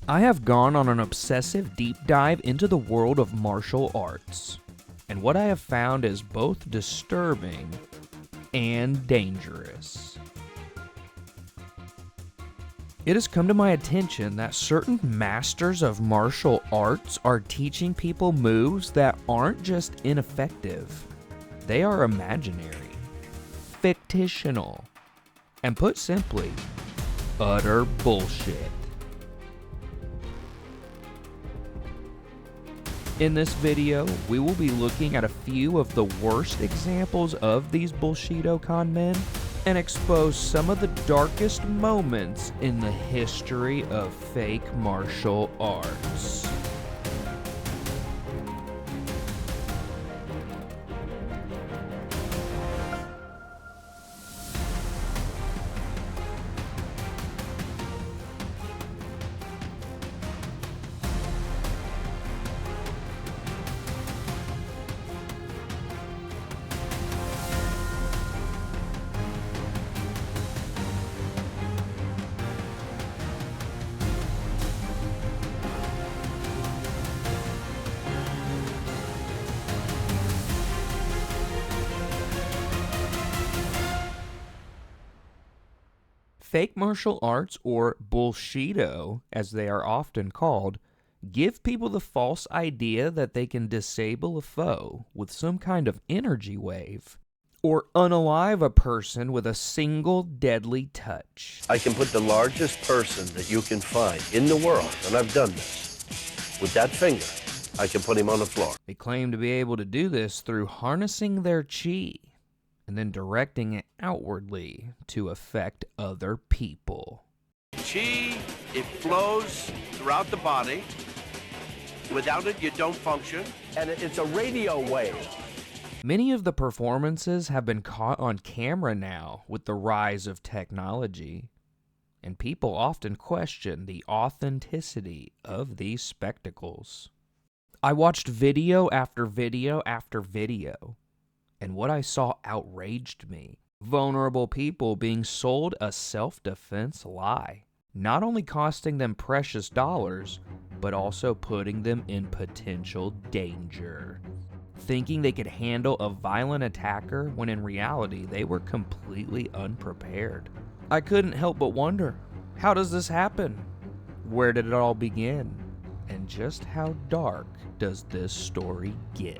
I have gone on an obsessive deep dive into the world of martial arts, and what I have found is both disturbing and dangerous. It has come to my attention that certain masters of martial arts are teaching people moves that aren't just ineffective, they are imaginary, fictional, and put simply, utter bullshit. In this video, we will be looking at a few of the worst examples of these Bullshido con men and expose some of the darkest moments in the history of fake martial arts. Fake martial arts, or Bullshido, as they are often called, give people the false idea that they can disable a foe with some kind of energy wave, or unalive a person with a single deadly touch. I can put the largest person that you can find in the world, and I've done this, with that finger, I can put him on the floor. They claim to be able to do this through harnessing their chi, and then directing it outwardly to affect other people. Chi, it flows throughout the body. Without it, you don't function. And it's a radio wave. Many of the performances have been caught on camera now with the rise of technology, and people often question the authenticity of these spectacles. I watched video after video after video, and what I saw outraged me. Vulnerable people being sold a self-defense lie, not only costing them precious dollars, but also putting them in potential danger. Thinking they could handle a violent attacker when in reality they were completely unprepared. I couldn't help but wonder, how does this happen? Where did it all begin? And just how dark does this story get?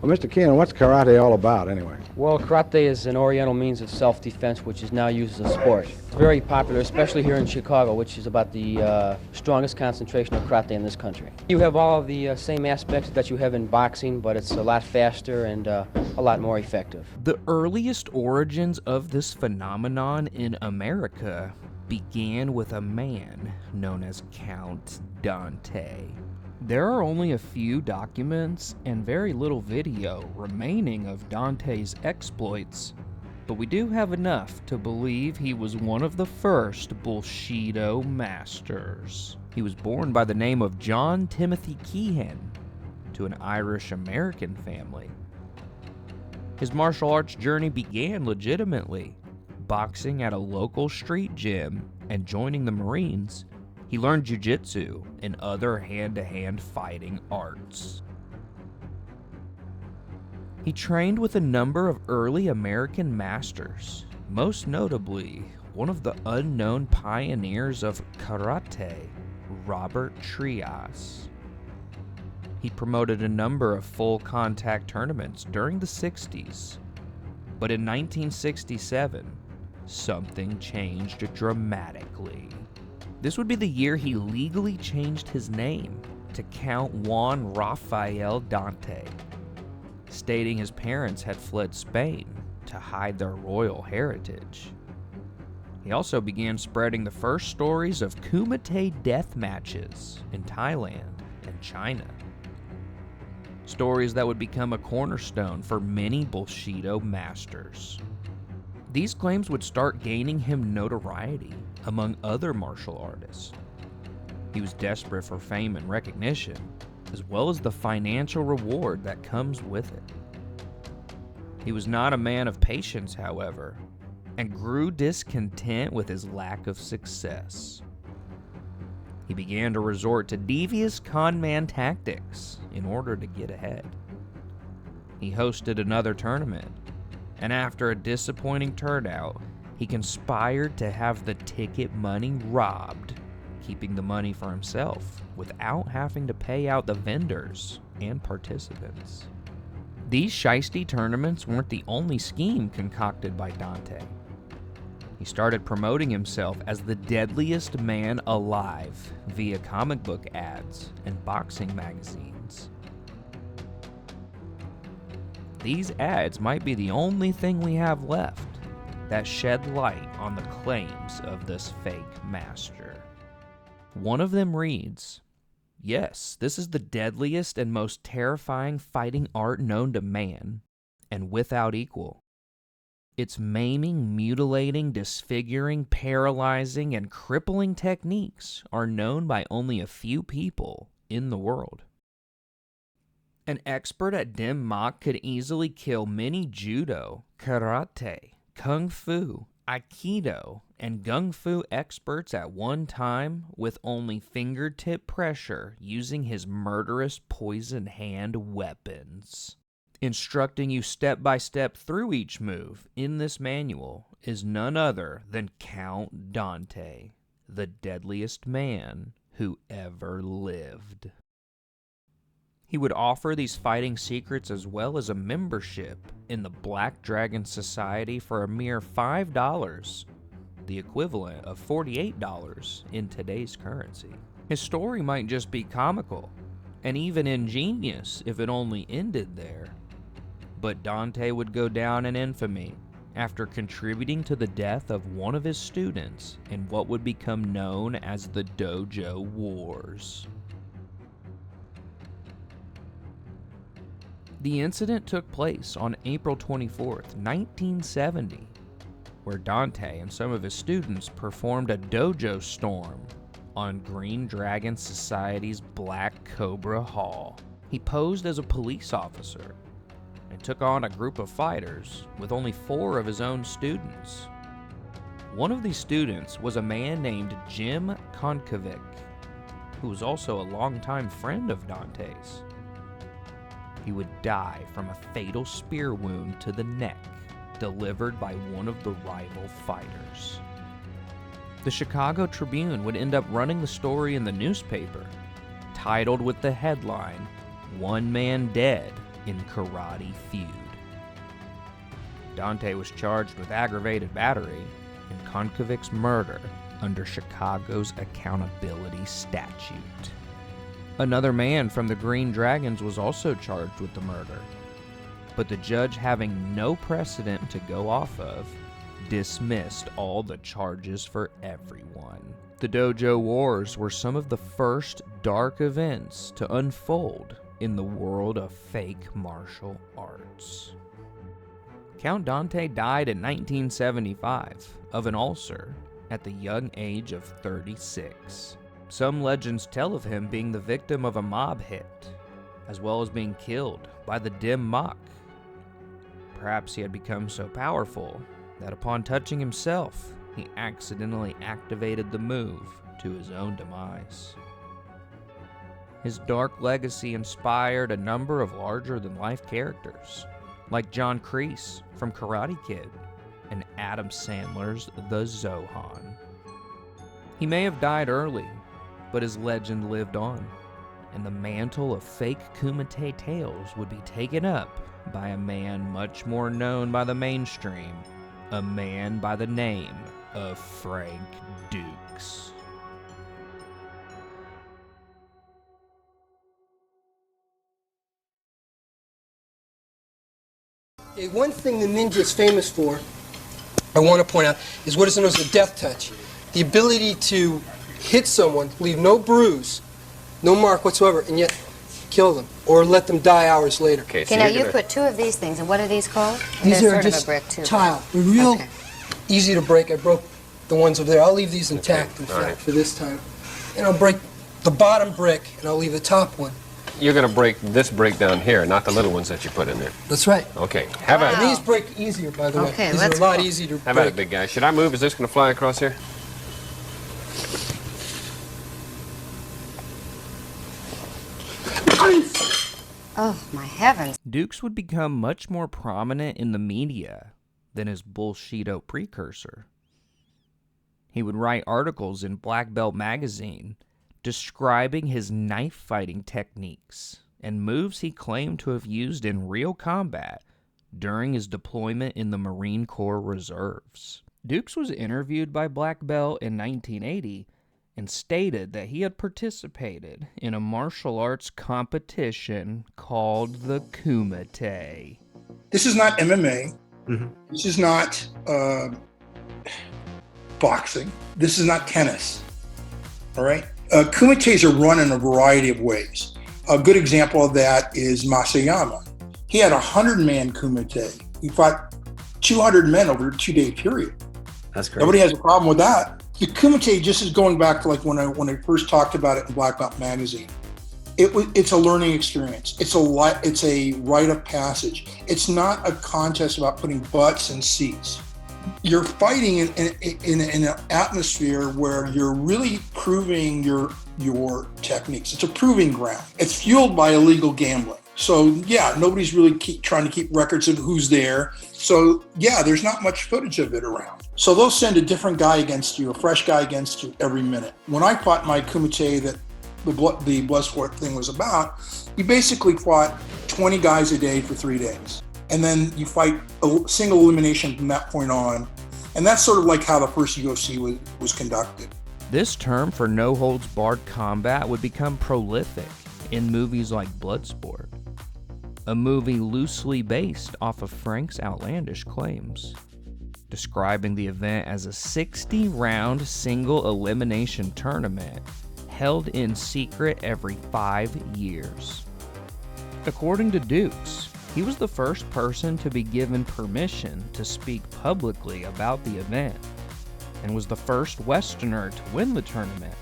Well, Mr. Keenan, what's karate all about anyway? Well, karate is an oriental means of self-defense which is now used as a sport. It's very popular, especially here in Chicago, which is about the strongest concentration of karate in this country. You have all of the same aspects that you have in boxing, but it's a lot faster and a lot more effective. The earliest origins of this phenomenon in America began with a man known as Count Dante. There are only a few documents and very little video remaining of Dante's exploits, but we do have enough to believe he was one of the first Bullshido masters. He was born by the name of John Timothy Keehan to an Irish-American family. His martial arts journey began legitimately, boxing at a local street gym and joining the Marines. He learned jiu-jitsu and other hand-to-hand fighting arts. He trained with a number of early American masters, most notably one of the unknown pioneers of karate, Robert Trias. He promoted a number of full-contact tournaments during the 60s, but in 1967, something changed dramatically. This would be the year he legally changed his name to Count Juan Rafael Dante, stating his parents had fled Spain to hide their royal heritage. He also began spreading the first stories of kumite death matches in Thailand and China. Stories that would become a cornerstone for many Bullshido masters. These claims would start gaining him notoriety among other martial artists. He was desperate for fame and recognition, as well as the financial reward that comes with it. He was not a man of patience, however, and grew discontent with his lack of success. He began to resort to devious conman tactics in order to get ahead. He hosted another tournament, and after a disappointing turnout, he conspired to have the ticket money robbed, keeping the money for himself without having to pay out the vendors and participants. These shiesty tournaments weren't the only scheme concocted by Dante. He started promoting himself as the deadliest man alive via comic book ads and boxing magazines. These ads might be the only thing we have left that shed light on the claims of this fake master. One of them reads, "Yes, this is the deadliest and most terrifying fighting art known to man, and without equal. Its maiming, mutilating, disfiguring, paralyzing, and crippling techniques are known by only a few people in the world. An expert at dim mak could easily kill many judo, karate, kung fu, aikido, and gung fu experts at one time with only fingertip pressure using his murderous poison hand weapons. Instructing you step by step through each move in this manual is none other than Count Dante, the deadliest man who ever lived." He would offer these fighting secrets as well as a membership in the Black Dragon Society for a mere $5, the equivalent of $48 in today's currency. His story might just be comical, and even ingenious if it only ended there. But Dante would go down in infamy after contributing to the death of one of his students in what would become known as the Dojo Wars. The incident took place on April 24th, 1970, where Dante and some of his students performed a dojo storm on Green Dragon Society's Black Cobra Hall. He posed as a police officer and took on a group of fighters with only 4 of his own students. One of these students was a man named Jim Konkovic, who was also a longtime friend of Dante's. He would die from a fatal spear wound to the neck delivered by one of the rival fighters. The Chicago Tribune would end up running the story in the newspaper, titled with the headline, "One Man Dead in Karate Feud." Dante was charged with aggravated battery and Konkovic's murder under Chicago's accountability statute. Another man from the Green Dragons was also charged with the murder, but the judge, having no precedent to go off of, dismissed all the charges for everyone. The Dojo Wars were some of the first dark events to unfold in the world of fake martial arts. Count Dante died in 1975 of an ulcer at the young age of 36. Some legends tell of him being the victim of a mob hit, as well as being killed by the dim mak. Perhaps he had become so powerful that upon touching himself, he accidentally activated the move to his own demise. His dark legacy inspired a number of larger-than-life characters, like John Kreese from Karate Kid and Adam Sandler's The Zohan. He may have died early, but his legend lived on, and the mantle of fake Kumite tales would be taken up by a man much more known by the mainstream, a man by the name of Frank Dukes. One thing the ninja is famous for, I want to point out, is what is known as a death touch. The ability to hit someone, leave no bruise, no mark whatsoever, and yet kill them, or let them die hours later. Okay, now you put 2 of these things, and what are these called? These They're are sort just of a brick too. tile. They're real easy to break. I broke the ones over there. I'll leave these intact, in fact, for this time. And I'll break the bottom brick, and I'll leave the top one. You're going to break this break down here, not the little ones that you put in there. That's right. Okay. Have Wow. at And it. these break easier, by the way. Okay, These are let's a lot go. easier to Have at it, break. big guy. Should I move? Is this going to fly across here? Oh, my heavens. Dukes would become much more prominent in the media than his Bullshido precursor. He would write articles in Black Belt magazine describing his knife fighting techniques and moves he claimed to have used in real combat during his deployment in the Marine Corps Reserves. Dukes was interviewed by Black Belt in 1980 and stated that he had participated in a martial arts competition called the Kumite. This is not MMA. This is not boxing. This is not tennis. All right? Kumites are run in a variety of ways. A good example of that is Masayama. He had a 100-man kumite. He fought 200 men over a 2-day period. That's great. Nobody has a problem with that. The kumite just is going back to like when I first talked about it in Black Belt magazine. It's a learning experience. It's a rite of passage. It's not a contest about putting butts in seats. You're fighting in an atmosphere where you're really proving your techniques. It's a proving ground. It's fueled by illegal gambling. So yeah, nobody's really trying to keep records of who's there. So yeah, there's not much footage of it around. So they'll send a different guy against you, a fresh guy against you every minute. When I fought my kumite that the Bloodsport thing was about, you basically fought 20 guys a day for 3 days. And then you fight a single elimination from that point on. And that's sort of like how the first UFC was conducted. This term for no-holds-barred combat would become prolific in movies like Bloodsport, a movie loosely based off of Frank's outlandish claims, describing the event as a 60-round single elimination tournament held in secret every 5 years. According to Dukes, he was the first person to be given permission to speak publicly about the event, and was the first Westerner to win the tournament,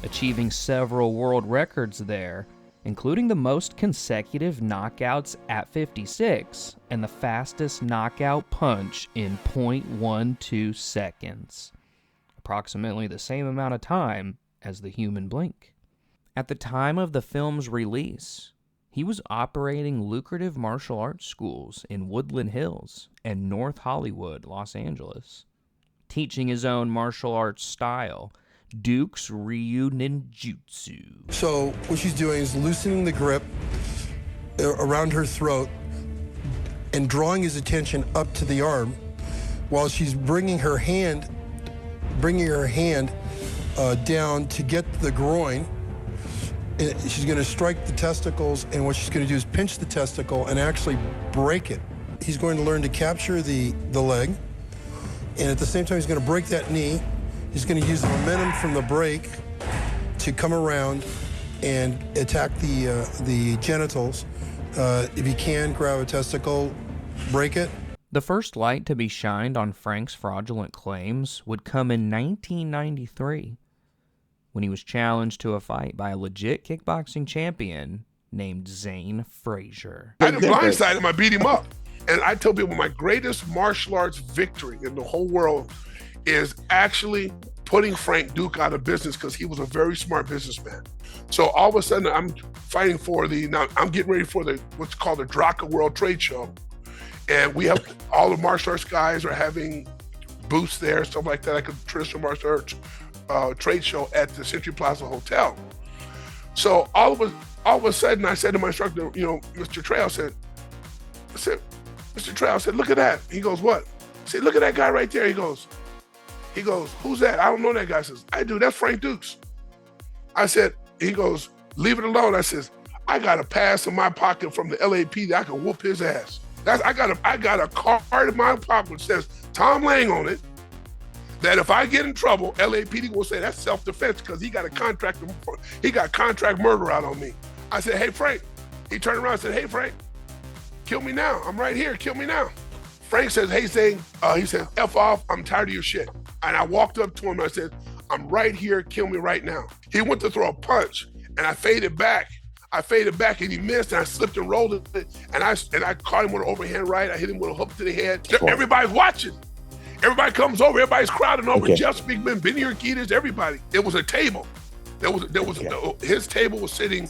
achieving several world records there, including the most consecutive knockouts at 56 and the fastest knockout punch in 0.12 seconds, approximately the same amount of time as the human blink. At the time of the film's release, he was operating lucrative martial arts schools in Woodland Hills and North Hollywood, Los Angeles, teaching his own martial arts style, Duke's Ryu Ninjutsu. So what she's doing is loosening the grip around her throat and drawing his attention up to the arm while she's bringing her hand down to get the groin. She's going to strike the testicles, and what she's going to do is pinch the testicle and actually break it. He's going to learn to capture the leg, and at the same time he's going to break that knee. He's going to use the momentum from the break to come around and attack the genitals. If he can, grab a testicle, break it. The first light to be shined on Frank's fraudulent claims would come in 1993, when he was challenged to a fight by a legit kickboxing champion named Zane Frazier. I didn't blindside him, I beat him up. And I tell people my greatest martial arts victory in the whole world is actually putting Frank Duke out of business, because he was a very smart businessman. So all of a sudden I'm fighting for I'm getting ready for what's called the Draka World Trade Show. And we have all the martial arts guys are having booths there, stuff like that, like a traditional martial arts trade show at the Century Plaza Hotel. So all of a sudden I said to my instructor, Mr. Trey, I said, Mr. Trey, I said, look at that. He goes, what? I said, look at that guy right there. He goes, who's that? I don't know that guy. I says, I do, that's Frank Dukes. I said, he goes, leave it alone. I says, I got a pass in my pocket from the LAP that I can whoop his ass. I got a card in my pocket which says Tom Lang on it, that if I get in trouble, LAPD will say that's self-defense because he got contract murder out on me. I said, hey, Frank. He turned around and said, hey, Frank, kill me now. I'm right here, kill me now. Frank says, hey, Zane, he said, F off, I'm tired of your shit. And I walked up to him and I said, I'm right here, kill me right now. He went to throw a punch and I faded back. I faded back and he missed, and I slipped and rolled it, and I caught him with an overhand right. I hit him with a hook to the head. Everybody's watching. Everybody comes over. Everybody's crowding over. Okay. Jeff Speakman, Benny Urquidez, everybody. It was a table. His table was sitting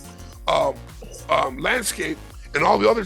landscape, and all the other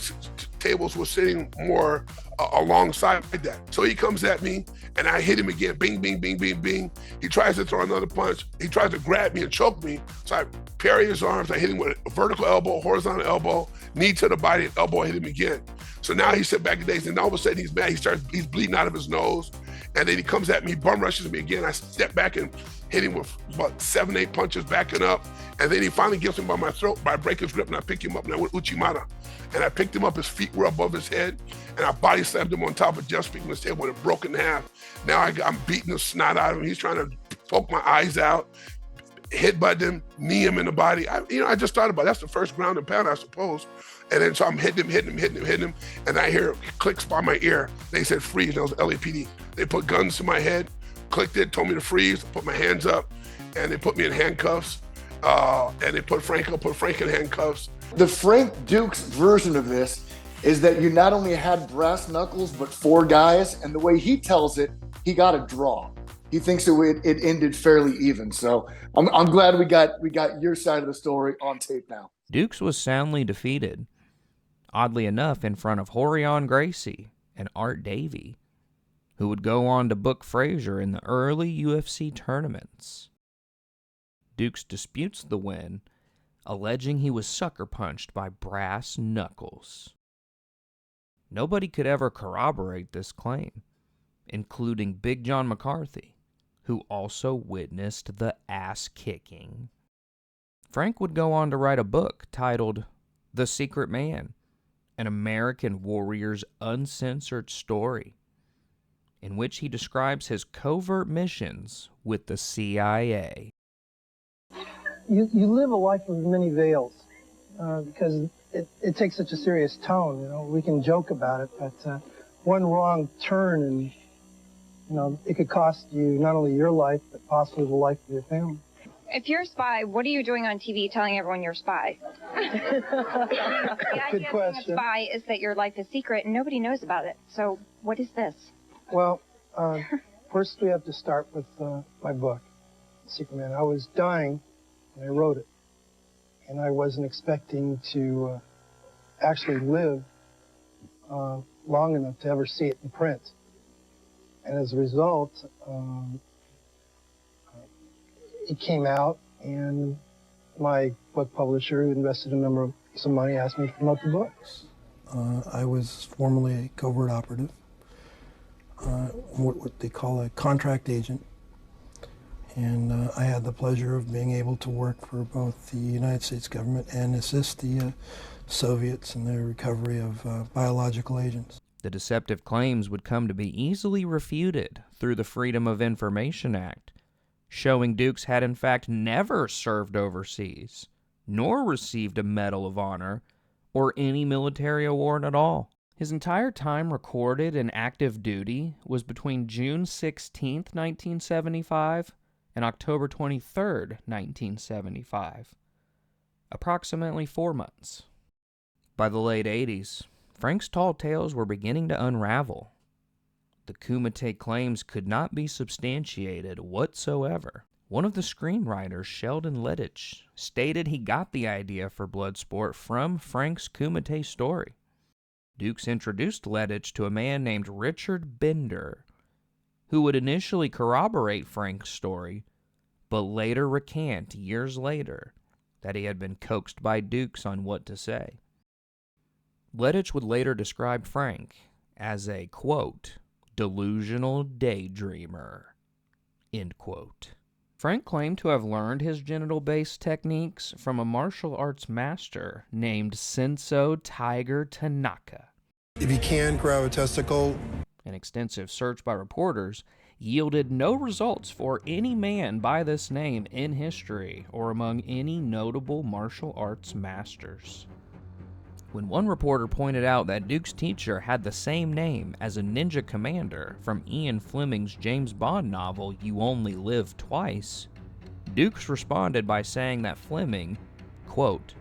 tables were sitting more alongside that. So he comes at me, and I hit him again. Bing, bing, bing, bing, bing. He tries to throw another punch. He tries to grab me and choke me. So I parry his arms. I hit him with a vertical elbow, horizontal elbow, knee to the body, elbow. I hit him again. So now he sat back and days, and all of a sudden he's mad. He's bleeding out of his nose. And then he comes at me, bum rushes me again. I step back and hit him with about 7, 8 punches, backing up. And then he finally gets him by my throat, by I break his grip, and I pick him up, and I went Uchimata. And I picked him up, his feet were above his head, and I body slammed him on top of Jeff Speakman's head with it broken in half. Now I'm beating the snot out of him. He's trying to poke my eyes out, headbutt him, knee him in the body. I just thought about it. That's the first ground and pound, I suppose. And then so I'm hitting him, and I hear clicks by my ear. They said freeze, and that was LAPD. They put guns to my head, clicked it, told me to freeze, put my hands up, and they put me in handcuffs. And they put Frank in handcuffs. The Frank Dukes version of this is that you not only had brass knuckles, but 4 guys, and the way he tells it, he got a draw. He thinks it ended fairly even. So I'm glad we got your side of the story on tape now. Dukes was soundly defeated, oddly enough, in front of Horion Gracie and Art Davie, who would go on to book Frazier in the early UFC tournaments. Dukes disputes the win, alleging he was sucker punched by brass knuckles. Nobody could ever corroborate this claim, including Big John McCarthy, who also witnessed the ass-kicking. Frank would go on to write a book titled The Secret Man, an American warrior's uncensored story, in which he describes his covert missions with the CIA. You live a life of many veils because it takes such a serious tone. You know, we can joke about it, but one wrong turn and it could cost you not only your life but possibly the life of your family. If you're a spy, what are you doing on TV telling everyone you're a spy? The idea of being a spy is that your life is secret and nobody knows about it. So what is this? Well, first we have to start with my book, Secret Man. I was dying when I wrote it, and I wasn't expecting to actually live long enough to ever see it in print. And as a result, it came out, and my book publisher, who invested some money, asked me to promote the book. I was formerly a covert operative, what they call a contract agent, and I had the pleasure of being able to work for both the United States government and assist the Soviets in their recovery of biological agents. The deceptive claims would come to be easily refuted through the Freedom of Information Act, showing Dukes had in fact never served overseas, nor received a Medal of Honor, or any military award at all. His entire time recorded in active duty was between June 16, 1975 and October 23, 1975. Approximately 4 months. By the late 80s, Frank's tall tales were beginning to unravel. The Kumite claims could not be substantiated whatsoever. One of the screenwriters, Sheldon Lettich, stated he got the idea for Bloodsport from Frank's Kumite story. Dukes introduced Lettich to a man named Richard Bender, who would initially corroborate Frank's story, but later recant years later that he had been coaxed by Dukes on what to say. Lettich would later describe Frank as a, quote, delusional daydreamer, end quote. Frank claimed to have learned his genital-based techniques from a martial arts master named Senso Tiger Tanaka. If you can grab a testicle, an extensive search by reporters yielded no results for any man by this name in history or among any notable martial arts masters. When one reporter pointed out that Duke's teacher had the same name as a ninja commander from Ian Fleming's James Bond novel You Only Live Twice, Dukes responded by saying that Fleming, quote,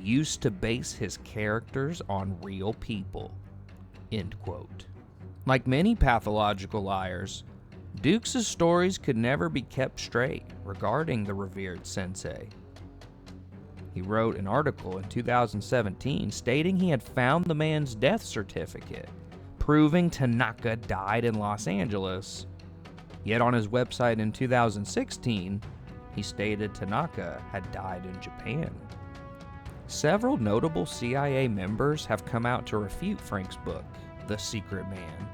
used to base his characters on real people. End quote. Like many pathological liars, Dukes' stories could never be kept straight regarding the revered sensei. He wrote an article in 2017 stating he had found the man's death certificate, proving Tanaka died in Los Angeles. Yet on his website in 2016, he stated Tanaka had died in Japan. Several notable CIA members have come out to refute Frank's book, The Secret Man.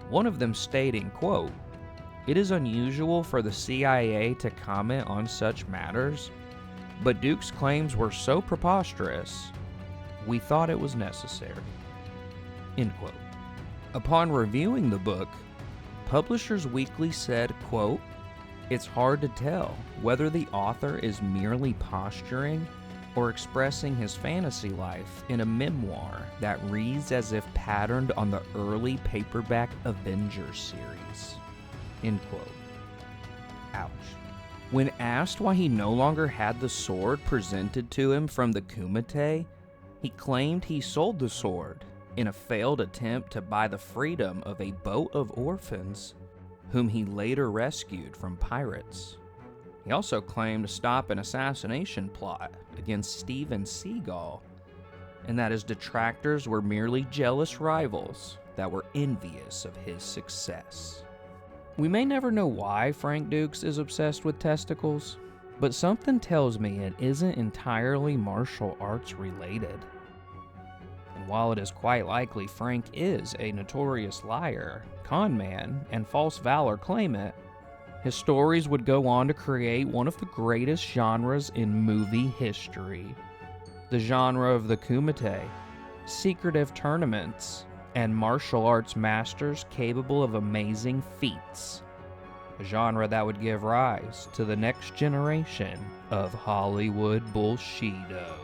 One of them stating, quote, "It is unusual for the CIA to comment on such matters, but Duke's claims were so preposterous, we thought it was necessary." End quote. Upon reviewing the book, Publishers Weekly said, quote, "It's hard to tell whether the author is merely posturing or expressing his fantasy life in a memoir that reads as if patterned on the early paperback Avengers series." End quote. Ouch. When asked why he no longer had the sword presented to him from the Kumite, he claimed he sold the sword in a failed attempt to buy the freedom of a boat of orphans whom he later rescued from pirates. He also claimed to stop an assassination plot against Steven Segal, and that his detractors were merely jealous rivals that were envious of his success. We may never know why Frank Dukes is obsessed with testicles, but something tells me it isn't entirely martial arts related. And while it is quite likely Frank is a notorious liar, con man, and false valor claimant, his stories would go on to create one of the greatest genres in movie history. The genre of the Kumite, secretive tournaments, and martial arts masters capable of amazing feats. A genre that would give rise to the next generation of Hollywood Bullshido.